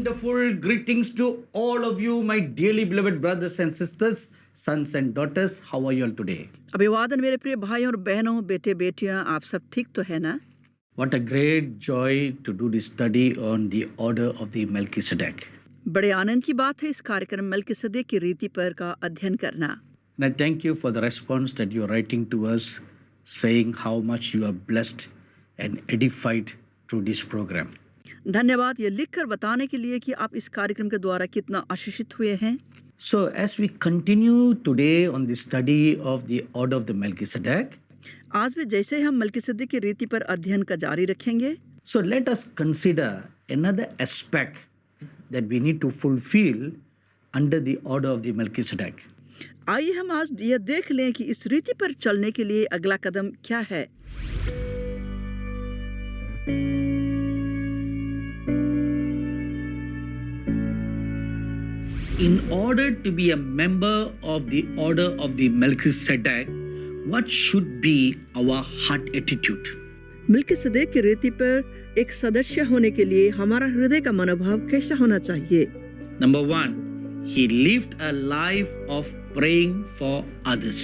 Wonderful greetings to all of you, my dearly beloved brothers and sisters, sons and daughters. How are you all today? अभिवादन मेरे प्रिय भाइयों और बहनों, बेटे बेटियां, आप सब ठीक तो है ना? What a great joy to do this study on the order of the Melchizedek. बड़े आनंद की बात है इस कार्यक्रम मलकीसदेक की रीति पर का अध्ययन करना। And I thank you for the response that you are writing to us, saying how much you are blessed and edified through this program. धन्यवाद ये लिखकर बताने के लिए कि आप इस कार्यक्रम के द्वारा कितना आशीषित हुए हैं। So as we continue today on the study of the order of the Melchizedek, आज भी जैसे हम मलकीसदेक की रीति पर अध्ययन का जारी रखेंगे, so let us consider another aspect that we need to fulfill under the order of the Melchizedek. आइए हम आज यह देख लें कि इस रीति पर चलने के लिए अगला कदम क्या है। In order to be a member of the order of the Melchizedek, what should be our heart attitude? Melchizedek की रीति पर एक सदस्य होने के लिए हमारा हृदय का मनोभाव कैसा होना चाहिए? Number one, he lived a life of praying for others.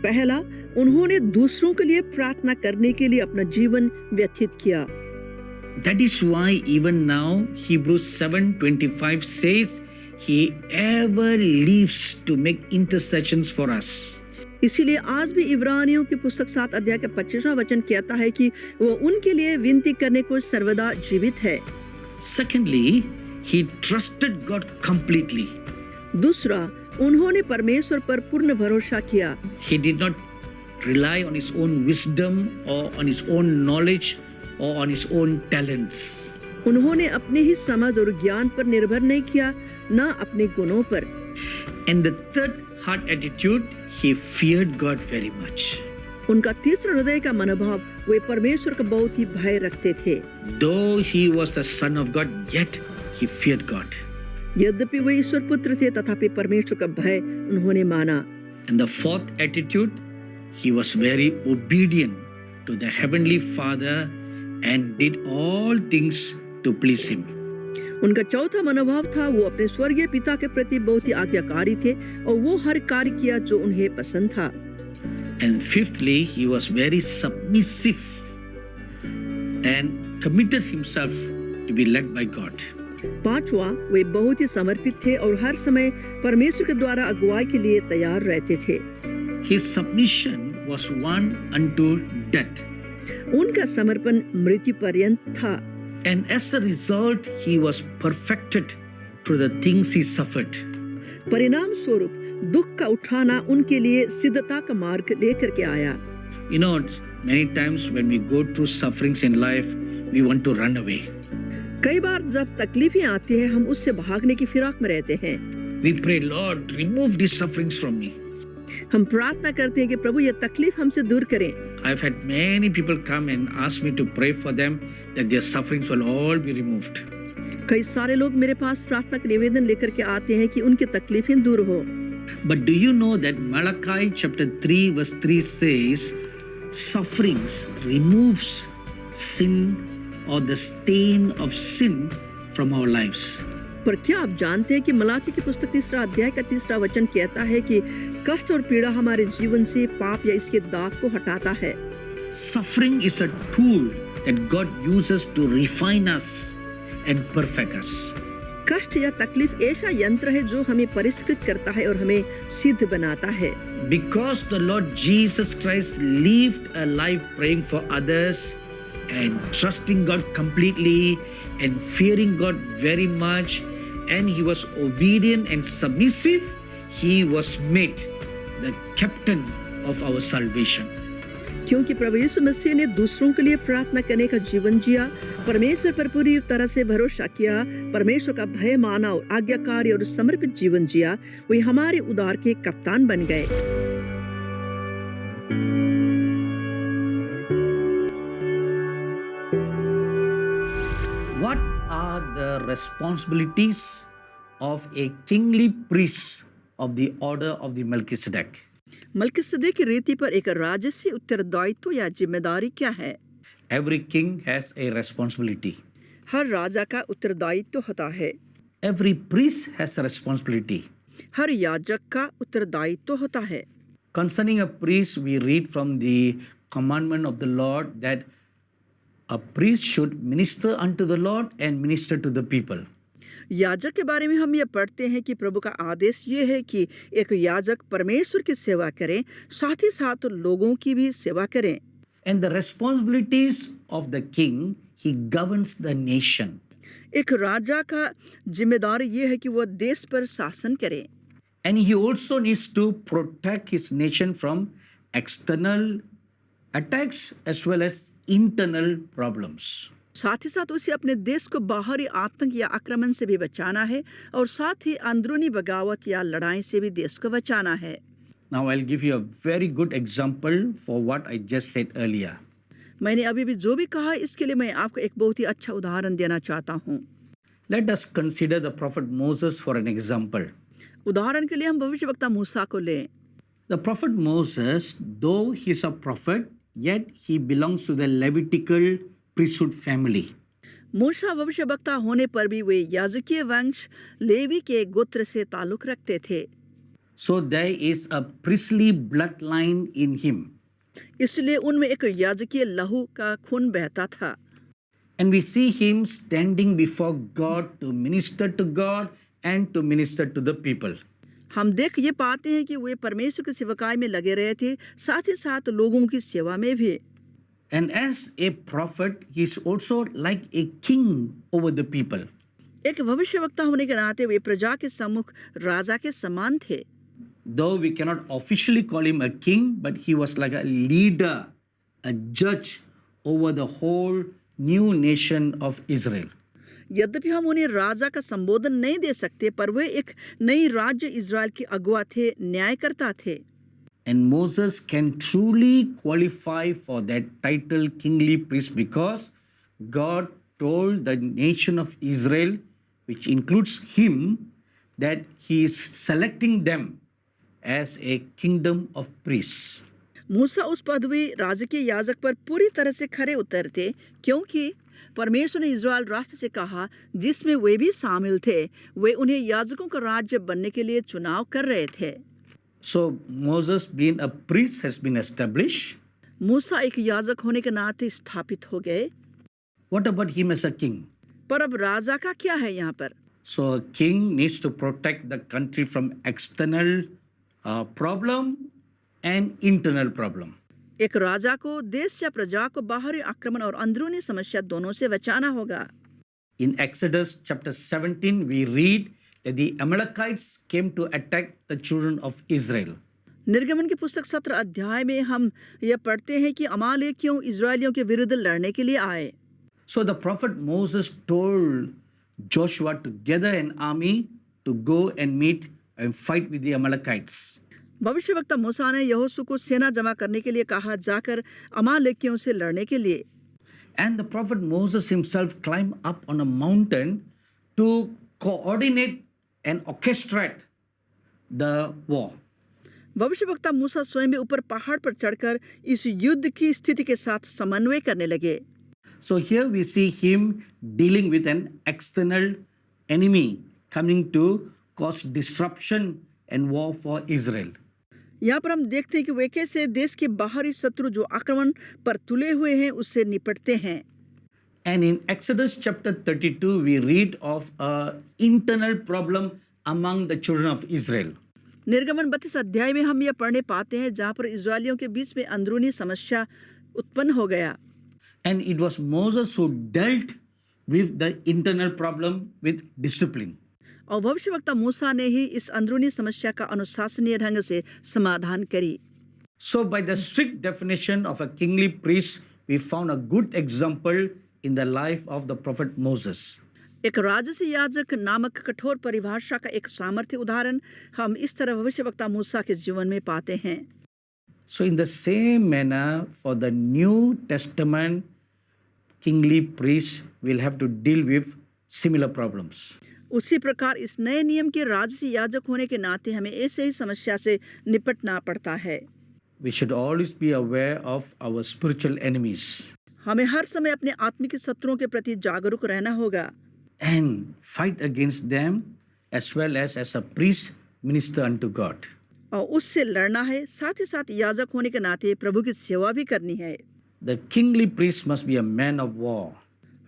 पहला, उन्होंने दूसरों के लिए प्रार्थना करने के लिए अपना जीवन व्यतीत किया। That is why even now Hebrews 7:25 says he ever lives to make intercessions for us. इसीलिए आज भी इब्रानियों की पुस्तक 7 अध्याय का 25वां वचन कहता है कि वो उनके लिए विनती करने को सर्वदा जीवित है। Secondly, he trusted God completely. दूसरा, उन्होंने परमेश्वर पर पूर्ण भरोसा किया। He did not rely on his own wisdom or on his own knowledge or on his own talents. उन्होंने अपने ही समझ और ज्ञान पर निर्भर नहीं किया, ना अपने गुणों पर। And the third heart attitude, he feared God very much. उनका तीसरा हृदय का मनोभाव, वे परमेश्वर का बहुत ही भय रखते थे। Though he was the son of God, yet he feared God. यद्यपि वे ईश्वर पुत्र थे, तथापि परमेश्वर का भय उन्होंने माना। And the fourth attitude, he was very obedient to the heavenly Father and did all things to please him. उनका चौथा मनोभाव था, वो अपने स्वर्गीय पिता के प्रति बहुत ही आज्ञाकारी थे और वो हर कार्य किया जो उन्हें पसंद था। And fifthly, he was very submissive and committed himself to be led by God. पांचवा, वे बहुत ही समर्पित थे और हर समय परमेश्वर के द्वारा अगुवाई के लिए तैयार रहते थे। His submission was one unto death. उनका समर्पण मृत्यु पर्यंत था। And as a result, he was perfected through the things he suffered. परिणाम स्वरूप दुख का उठाना उनके लिए सिद्धता का मार्ग लेकर के आया। You know, many times when we go through sufferings in life, we want to run away. कई बार जब तकलीफें आती है, हम उससे भागने की फिराक में रहते हैं। We pray, Lord, remove these sufferings from me. हम प्रार्थना करते हैं कि प्रभु ये तकलीफ हमसे दूर करें। I've had many people come and ask me to pray for them that their sufferings will all be removed. कई सारे लोग मेरे पास प्रार्थना का निवेदन लेकर के आते हैं कि उनकी तकलीफें दूर हो। But do you know that Malachi chapter 3 verse 3 says, sufferings removes sin or the stain of sin from our lives. पर क्या आप जानते हैं कि मलाकी की पुस्तक 3 अध्याय का 3 वचन कहता है कि कष्ट और पीड़ा हमारे जीवन से पाप या इसके दाग को हटाता है। Suffering is a tool that God uses to refine us and perfect us. कष्ट या तकलीफ ऐसा यंत्र है जो हमें परिष्कृत करता है और हमें सिद्ध बनाता है। Because the Lord Jesus Christ lived a life praying for others and trusting God completely and fearing God very much, and he was obedient and submissive, he was made the captain of our salvation. क्योंकि प्रभु यीशु मसीह ने दूसरों के लिए प्रार्थना करने का जीवन जिया, परमेश्वर पर पूरी तरह से भरोसा किया, परमेश्वर का भय माना और आज्ञाकारी और समर्पित जीवन जिया, वे हमारे उद्धार के कप्तान बन गए। What are the responsibilities of a kingly priest of the order of the Melchizedek? Melchizedek की रीति पर एक राजसी उत्तरदायित्व या जिम्मेदारी क्या है? Every king has a responsibility. हर राजा का उत्तरदायित्व होता है। Every priest has a responsibility. हर याजक का उत्तरदायित्व होता है। Concerning a priest, we read from the commandment of the Lord that a priest should minister unto the Lord and minister to the people. याजक के बारे में हम ये पढ़ते हैं कि प्रभु का आदेश ये है कि एक याजक परमेश्वर की सेवा करें, साथ ही साथ लोगों की भी सेवा करें। And the responsibilities of the king, he governs the nation. एक राजा का जिम्मेदारी ये है कि वह देश पर शासन करे। And he also needs to protect his nation from external attacks as well as internal problems. साथ ही साथ उसे अपने देश को बाहरी आतंक या आक्रमण से भी बचाना है और साथ ही अंदरूनी बगावत या लड़ाई से भी देश को बचाना है। Now I'll give you a very good example for what I just said earlier. मैंने अभी भी जो भी कहा इसके लिए मैं आपको एक बहुत ही अच्छा उदाहरण देना चाहता हूँ। Let us consider the prophet Moses for an example. उदाहरण के लिए हम भविष्यवक्ता मूसा को लें। The prophet Moses, though he is a prophet, yet he belongs to the Levitical priesthood family. मूसा भविष्यवक्ता होने पर भी वे याजकीय वंश लेवी के गोत्र से ताल्लुक रखते थे। So there is a priestly bloodline in him. इसलिए उनमें एक याजकीय लहू का खून बहता था। And we see him standing before God to minister to God and to minister to the people. हम देख ये पाते हैं कि वे परमेश्वर की सेवकाई में लगे रहे थे, साथ ही साथ लोगों की सेवा में भी। And as a prophet, he is also like a king over the people. एक भविष्यवक्ता होने के नाते वे प्रजा के सम्मुख राजा के समान थे। Though we cannot officially call him a king, but he was like a leader, a judge over the whole new nation of Israel. यद्यपि हम उन्हें राजा का संबोधन नहीं दे सकते, पर वे एक नई राज्य इज़राइल के अगुवा थे, न्यायकर्ता थे। And Moses can truly qualify for that title kingly priest because God told the nation of Israel, which includes him, that he is selecting them as a kingdom of priests. मूसा उस पदवी राजकीय याजक पर पूरी तरह से खरे उतरते, क्योंकि परमेश्वर ने इज़राइल राष्ट्र से कहा, जिसमें वे भी शामिल थे, वे उन्हें याजकों का राज्य बनने के लिए चुनाव कर रहे थे। So Moses, being a priest, has been established. मूसा एक याजक होने के नाते स्थापित हो गए। What about him as a king? पर अब राजा का क्या है यहाँ पर? So a king needs to protect the country from external problem and internal problem. एक राजा को देश या प्रजा को बाहरी आक्रमण और अंदरूनी समस्या दोनों से बचाना होगा। In Exodus chapter 17, we read that the Amalekites came to attack the children of Israel. निर्गमन की पुस्तक 17 अध्याय में हम यह पढ़ते हैं कि अमालेकियों इज़राइलियों के विरुद्ध लड़ने के लिए आए। So the prophet Moses told Joshua to gather an army to go and meet and fight with the Amalekites. भविष्यवक्ता मूसा ने यहोशू को सेना जमा करने के लिए कहा, जाकर अमालेकियों से लड़ने के लिए। And the prophet Moses himself climbed up on a mountain to coordinate and orchestrate the war. भविष्यवक्ता मूसा स्वयं भी ऊपर पहाड़ पर चढ़कर इस युद्ध की स्थिति के साथ समन्वय करने लगे। So here we see him dealing with an external enemy coming to cause disruption and war for Israel. यहाँ पर हम देखते हैं कि वे कैसे देश के बाहरी शत्रु जो आक्रमण पर तुले हुए हैं उससे निपटते हैं। And in Exodus chapter 32, we read of an internal problem among the children of Israel. निर्गमन 32 अध्याय में हम यह पढ़ने पाते हैं जहाँ पर इज़राइलियों के बीच में अंदरूनी समस्या उत्पन्न हो गया। And it was Moses who dealt with the internal problem with discipline. और भविष्यवक्ता मूसा ने ही इस अंदरूनी समस्या का अनुशासनीय ढंग से समाधान करी। So by the strict definition of a kingly priest, we found a good example in the life of the prophet Moses. एक राजसी याजक नामक कठोर परिभाषा का एक सामर्थ्य उदाहरण हम इस तरह भविष्यवक्ता मूसा के जीवन में पाते हैं। So in the same manner, for the New Testament kingly priests will have to deal with similar problems. उसी प्रकार इस नए नियम के राजसी याजक होने के नाते हमें ऐसे ही समस्या से निपटना पड़ता है। We should always be aware of our spiritual enemies. हमें हर समय अपने आत्मिक शत्रुओं के प्रति जागरूक रहना होगा and fight against them as well as a priest minister unto God. और उससे लड़ना है, साथ ही साथ याजक होने के नाते प्रभु की सेवा भी करनी है। The kingly priest must be a man of war.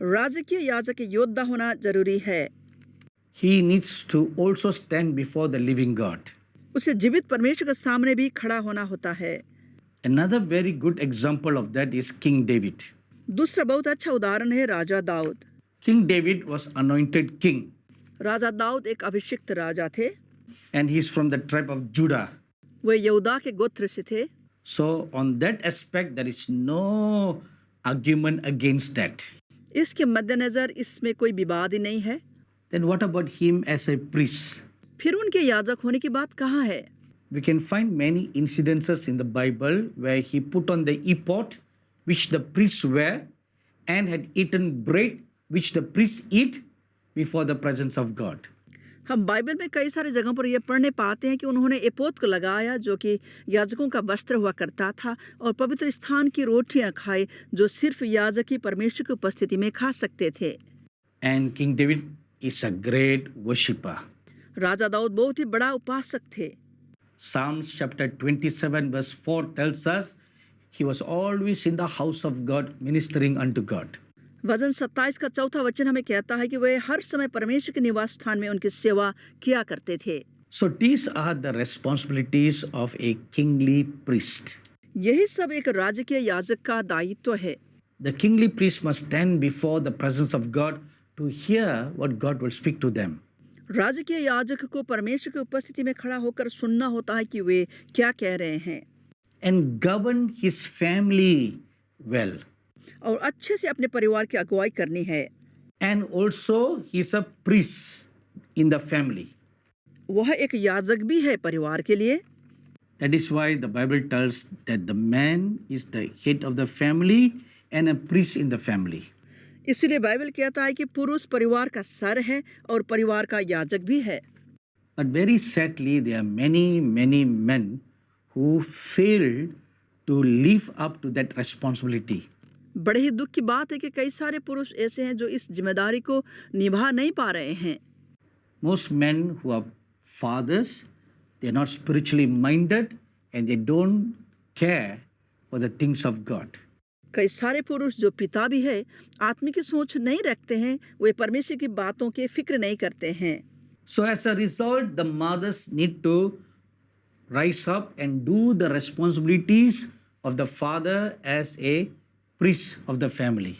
राजकीय याजक योद्धा होना जरूरी है। He needs to also stand before the living God. उसे जीवित परमेश्वर के सामने भी खड़ा होना होता है। Another very good example of that is King David. दूसरा बहुत अच्छा उदाहरण है राजा Dawood. King David was anointed king राजा दाऊद एक अभिषिक्त राजा थे। and he's from the tribe of Judah. वे यहूदा के गोत्र से थे। So on that aspect there is no argument against that. इसके मद्देनजर इसमें कोई विवाद ही नहीं है। Then what about him as a priest? फिर उनके याजक होने की बात कहाँ है? We can find many incidences in the Bible where he put on the ephod which the priests wear and had eaten bread which the priests eat before the presence of God. हम Bible में कई सारी जगहों पर यह पढ़ने पाते हैं कि उन्होंने एपोद को लगाया जो कि याजकों का वस्त्र हुआ करता था और पवित्र स्थान की रोटियां खाए जो सिर्फ याजक ही परमेश्वर की उपस्थिति में खा सकते थे। And King David is a great worshipper. राजा दाऊद बहुत ही बड़ा उपासक थे। Psalms chapter 27 verse 4 tells us he was always in the house of God ministering unto God. वचन 27 का चौथा वचन हमें कहता है कि वे हर समय परमेश्वर के निवास स्थान में उनकी सेवा किया करते थे। So these are the responsibilities of a kingly priest. यही सब एक राजकीय याजक का दायित्व है। The kingly priest must stand before the presence of God to hear what God will speak to them. राजकीय याजक को परमेश्वर की उपस्थिति में खड़ा होकर सुनना होता है कि वे क्या कह रहे हैं And govern his family well. और अच्छे से अपने परिवार की अगुवाई करनी है। And also he is a priest in the family. वह एक याजक भी है परिवार के लिए। That is why the Bible tells that the man is the head of the family and a priest in the family. इसलिए बाइबल कहता है कि पुरुष परिवार का सर है और परिवार का याजक भी है। But very sadly, there are many men who failed to live up to that responsibility. बड़े ही दुख की बात है कि कई सारे पुरुष ऐसे हैं जो इस जिम्मेदारी को निभा नहीं पा रहे हैं। Most men who are fathers, they are not spiritually minded and they don't care for the things of God. कई सारे पुरुष जो पिता भी है आत्मिक सोच नहीं रखते हैं, वे परमेश्वर की बातों के फिक्र नहीं करते हैं। So as a result, the mothers need to rise up and do the responsibilities of the father as a priest of the family.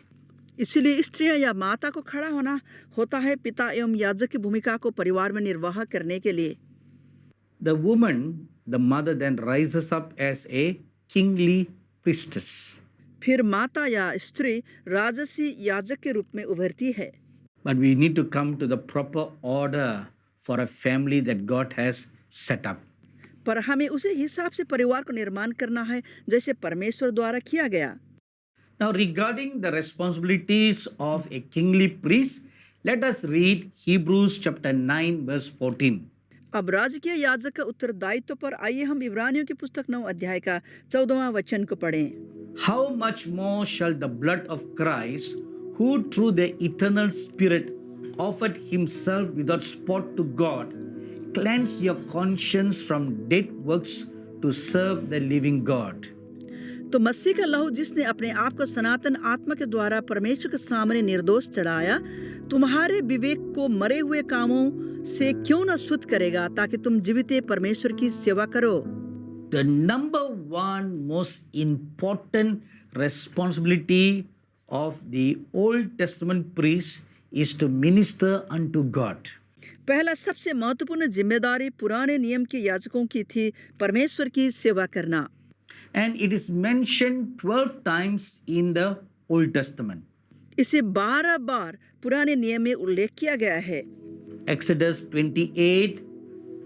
इसलिए स्त्रियां या माता को खड़ा होना होता है पिता एवं याजक की भूमिका को परिवार में निर्वाह करने के लिए। The woman, the mother then rises up as a kingly priestess. फिर माता या स्त्री राजसी याजक के रूप में उभरती है। But we need to come to the proper order for a family that God has set up. पर हमें उसी हिसाब से परिवार को निर्माण करना है जैसे परमेश्वर द्वारा किया गया। Now regarding the responsibilities of a kingly priest, let us read Hebrews chapter 9 verse 14. अब राजकीय याजक का उत्तरदायित्व पर आइए हम इब्रानियों की पुस्तक 9 अध्याय का 14वां वचन को पढ़ें। How much more shall the blood of Christ, who through the eternal Spirit offered himself without spot to God, cleanse your conscience from dead works to serve the living God. तो मसीह का लहू जिसने अपने आप को सनातन आत्मा के द्वारा परमेश्वर के सामने निर्दोष चढ़ाया, तुम्हारे विवेक को मरे हुए कामों से क्यों न शुद्ध करेगा ताकि तुम जीवित परमेश्वर की सेवा करो। The number one most important responsibility of the Old Testament priest is to minister unto God. पहला सबसे महत्वपूर्ण जिम्मेदारी पुराने नियम के याजकों की थी परमेश्वर की सेवा करना। And it is mentioned 12 times in the Old Testament. इसे 12 बार पुराने नियम में उल्लेख किया गया है। Exodus 28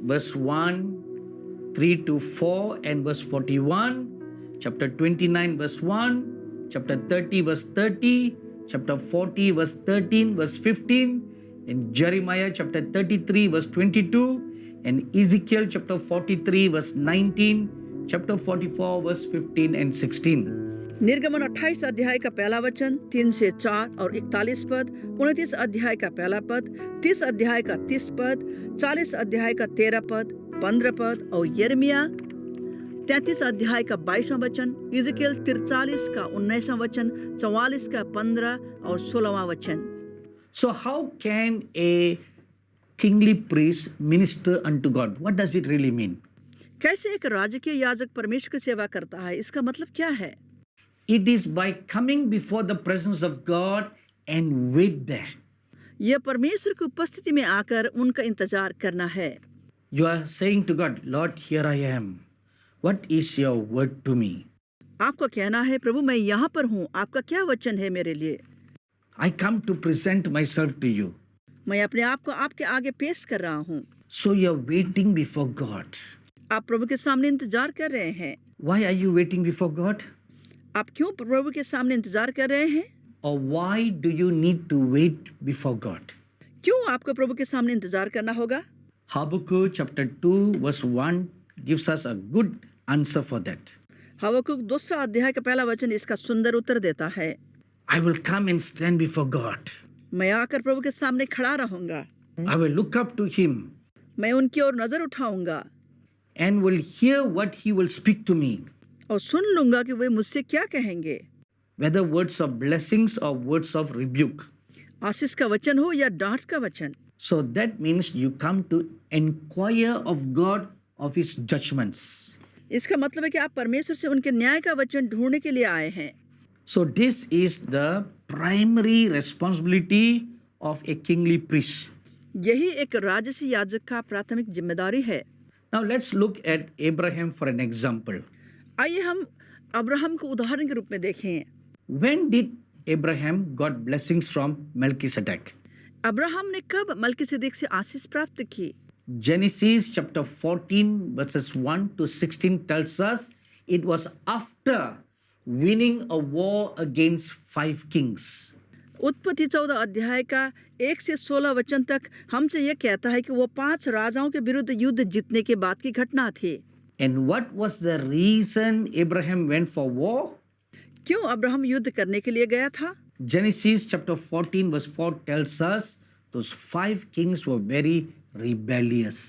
verse 1, 3 to 4 and verse 41, chapter 29 verse 1, chapter 30 verse 30, chapter 40 verse 13 verse 15, and Jeremiah chapter 33 verse 22, and Ezekiel chapter 43 verse 19, chapter 44 verse 15 and 16. निर्गमन 28 अध्याय का पहला वचन 3 से 4 और 41 पद, 29 अध्याय का पहला पद, 30 अध्याय का 30 पद, 40 अध्याय का 13 पद, 15 पद और यिर्मयाह 33 अध्याय का 22वां वचन, इज़ेकियल 43 का 19वां वचन, 44 का 15 और 16वां वचन। So how can a kingly priest minister unto God? What does it really mean? कैसे एक राजकीय याजक परमेश्वर की सेवा करता है, इसका मतलब क्या है? It is by coming before the presence of God and wait there. यह परमेश्वर की उपस्थिति में आकर उनका इंतजार करना है। You are saying to God, Lord, here I am. What is your word to me? आपको कहना है, प्रभु मैं यहाँ पर हूँ, आपका क्या वचन है मेरे लिए? I come to present myself to you. मैं अपने आप को आपके आगे पेश कर रहा हूँ। So you are waiting before God. आप प्रभु के सामने इंतजार कर रहे हैं। Why are you waiting before God? आप क्यों प्रभु के सामने इंतजार कर रहे हैं? Or why do you need to wait before God? क्यों आपको प्रभु के सामने इंतजार करना होगा? Habakkuk chapter 2 verse 1 gives us a good answer for that. हबक्कुक 2 अध्याय का पहला वचन इसका सुंदर उत्तर देता है। I will come and stand before God. मैं आकर प्रभु के सामने खड़ा रहूंगा, I will look up to him मैं उनकी ओर नजर उठाऊंगा and will hear what he will speak to me, और सुन लूंगा कि वे मुझसे क्या कहेंगे, whether words of blessings or words of rebuke. आशीष का वचन हो या डांट का वचन। So that means you come to inquire of God of his judgments. इसका मतलब है कि आप परमेश्वर से उनके न्याय का वचन ढूंढने के लिए आए हैं। So this is the primary responsibility of a kingly priest. यही एक राजसी याजक का प्राथमिक जिम्मेदारी है। Now let's look at Abraham for an example. आइए हम अब्राहम को उदाहरण के रूप में देखें। When did Abraham got blessings from Melchizedek? Abraham ने कब मलकीसेदेक से आशीष प्राप्त की? Genesis chapter 14 verses 1 to 16 tells us it was after winning a war against 5 kings. उत्पत्ति 14 अध्याय का 1 से 16 वचन तक हमसे यह कहता है कि वो 5 राजाओं के विरुद्ध युद्ध जीतने के बाद की घटना थी। And what was the reason Abraham went for war? क्यों अब्राहम युद्ध करने के लिए गया था? Genesis chapter 14 verse 4 tells us those 5 kings were very rebellious.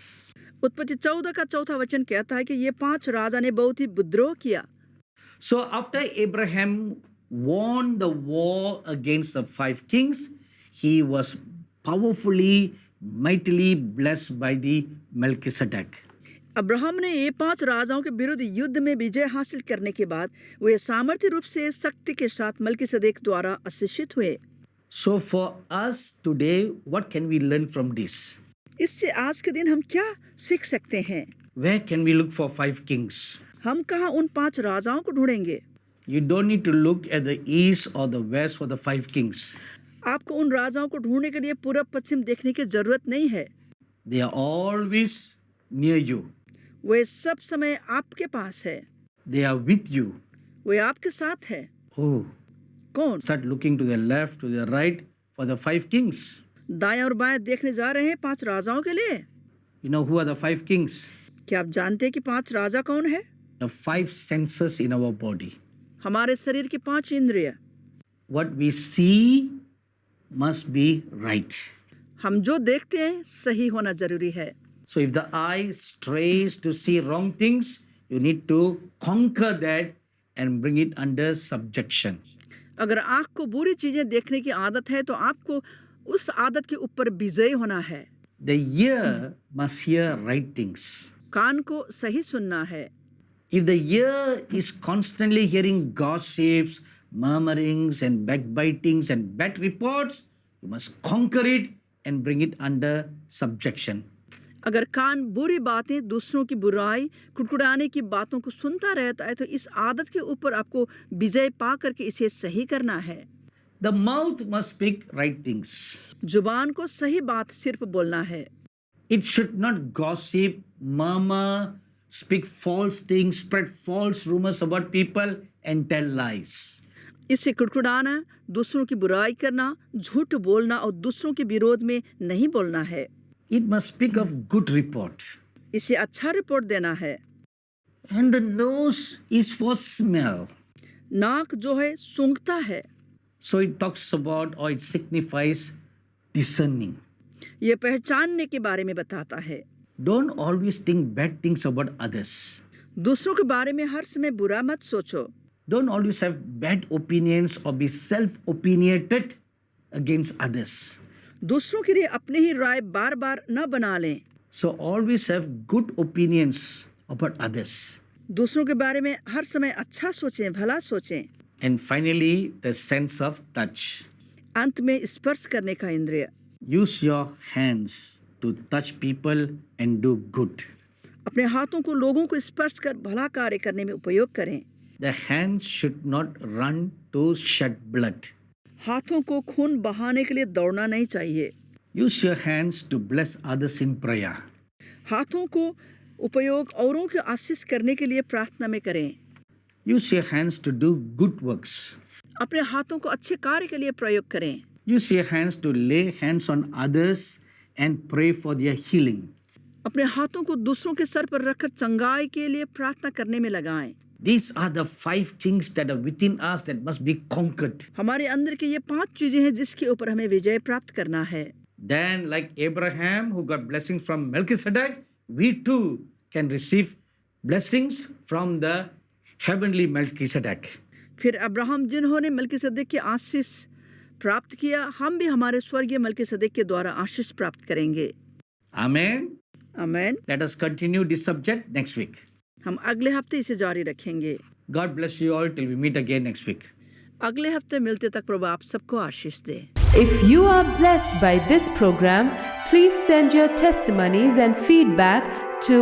उत्पत्ति 14 का 4था वचन कहता है कि ये 5 राजा ने बहुत ही विद्रोह किया। So after Abraham won the war against the 5 kings, he was powerfully, mightily blessed by the Melchizedek. Abraham ने ये 5 राजाओं के विरुद्ध युद्ध में विजय हासिल करने के बाद वे सामर्थ्य रूप से शक्ति के साथ मलकीसेदेक द्वारा आशीषित हुए। So for us today, what can we learn from this? इससे आज के दिन हम क्या सीख सकते हैं? Where can we look for 5 kings? हम कहाँ उन 5 राजाओं को ढूंढेंगे? You don't need to look at the east or the west for the 5 kings. आपको उन राजाओं को ढूंढने के लिए पूरब पश्चिम देखने की जरूरत नहीं है। They are always near you. वे सब समय आपके पास है। They are with you. वे आपके साथ है। Oh, कौन? start looking to the left, to the right for the 5 kings. दाएं और बाएं देखने जा रहे हैं 5 राजाओं के लिए। You know who are the 5 kings? क्या आप जानते हैं कि 5 राजा कौन है? The 5 senses in our body. हमारे शरीर की 5 इंद्रिय। What we see must be right. हम जो देखते हैं सही होना जरूरी है। So if the eye strays to see wrong things, you need to conquer that and bring it under subjection. अगर आँख को बुरी चीजें देखने की आदत है तो आपको उस आदत के ऊपर विजयी होना है। The ear must hear right things. कान को सही सुनना है। If the ear is constantly hearing gossips, murmurings and backbitings and bad reports, you must conquer it and bring it under subjection. अगर कान बुरी बातें, दूसरों की बुराई, कुड़कुड़ाने की बातों को सुनता रहता है तो इस आदत के ऊपर आपको विजय पा करके इसे सही करना है। The mouth must speak right things. जुबान को सही बात सिर्फ बोलना है। It should not gossip, murmur, speak false things, spread false rumors about people and tell lies. इससे कुड़कुड़ाना, दूसरों की बुराई करना, झूठ बोलना और दूसरों के विरोध में नहीं बोलना है। It must speak of good report. इसे अच्छा रिपोर्ट देना है। And the nose is for smell. नाक जो है सूंघता है। So it talks about, or it signifies discerning. ये पहचानने के बारे में बताता है। Don't always think bad things about others. दूसरों के बारे में हर समय बुरा मत सोचो। Don't always have bad opinions or be self-opinionated against others. दूसरों के लिए अपनी ही राय बार बार न बना लें। So always have good opinions about others. दूसरों के बारे में हर समय अच्छा सोचें, भला सोचें। And finally, the sense of touch. अंत में स्पर्श करने का इंद्रिय। Use your hands to touch people and do good. अपने हाथों को लोगों को स्पर्श कर भला कार्य करने में उपयोग करें। The hands should not run to shed blood. हाथों को खून बहाने के लिए दौड़ना नहीं चाहिए। Use your hands to bless others in prayer. हाथों को उपयोग औरों के आशीष करने के लिए प्रार्थना में करें। Use your hands to do good works. अपने हाथों को अच्छे कार्य के लिए प्रयोग करें। Use your hands to lay hands on others and pray for their healing. अपने हाथों को दूसरों के सर पर रखकर चंगाई के लिए प्रार्थना करने में लगाएं। These are the 5 things that are within us that must be conquered. हमारे अंदर की ये 5 चीजें हैं जिसके ऊपर हमें विजय प्राप्त करना है। Then, like Abraham, who got blessings from Melchizedek, we too can receive blessings from the heavenly Melchizedek. फिर अब्राहम जिन्होंने मलकीसदेक की आशीष प्राप्त किया, हम भी हमारे स्वर्गीय मलकीसदेक के द्वारा आशीष प्राप्त करेंगे। Amen. आमीन। Let us continue this subject next week. हम अगले हफ्ते इसे जारी रखेंगे। God bless you all till we meet again next week. अगले हफ्ते मिलते तक प्रभु आप सबको आशीष दे। If you are blessed by this program, please send your testimonies and feedback to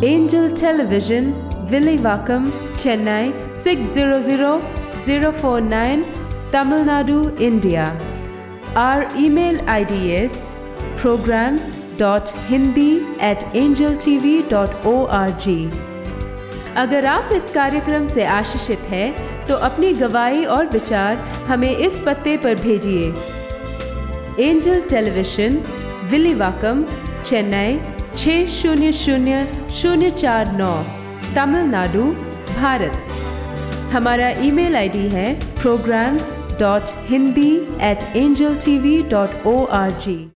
Angel Television, Villivakkam, Chennai 600049, Tamil Nadu, India. Our email ID is programs.hindi@angeltv.org. अगर आप इस कार्यक्रम से आशीषित हैं तो अपनी गवाही और विचार हमें इस पते पर भेजिए। Angel television, Villivakkam, Chennai 600049, Tamil Nadu, Bharat. हमारा ईमेल आईडी है programs.hindi@angeltv.org।